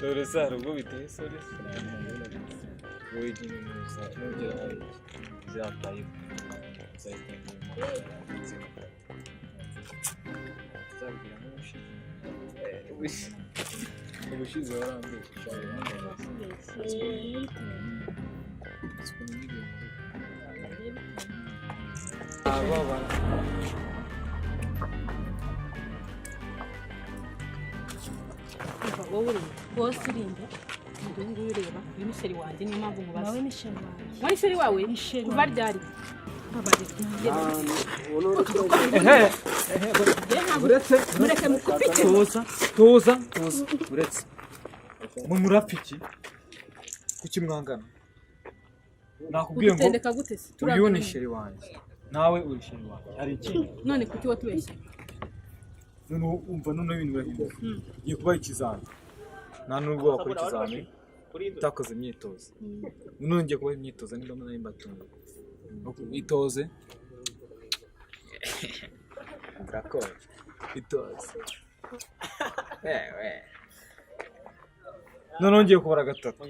Dore sa rugo biteye sore wowe igihe musa nugera hari zataye zabwira ubushize warambesha wowe bose urinde ndungu ureba uyu misheri wanjye niyo mpamvu mubaza nawe misheri wanjye wari sheri wawe kuva ryari mureke mukupike tuza uretse mu murapiki kuki mwangana nakubwiye ngo utendeka gute se uyu ni sheri wanjye nawe uri sheri wanjye hari ikindi none kuki watubeshye none umva none ibintu birahinduka ngiye kubaha ikizami nta nubwo wakora ikizami utakoze imyitozo none ngiye kubaha imyitozo niba nari mbatunga itoze ndakora itoze none ngiye kubara gatatu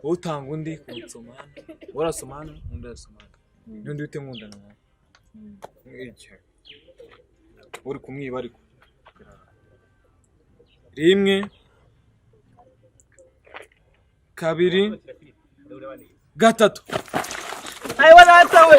utanga undi kunsomana warasomana undi arasomana n'undi wite nkundana nawe iki uri kumwiba ariko rimwe kabiri gatatu ayiwa data we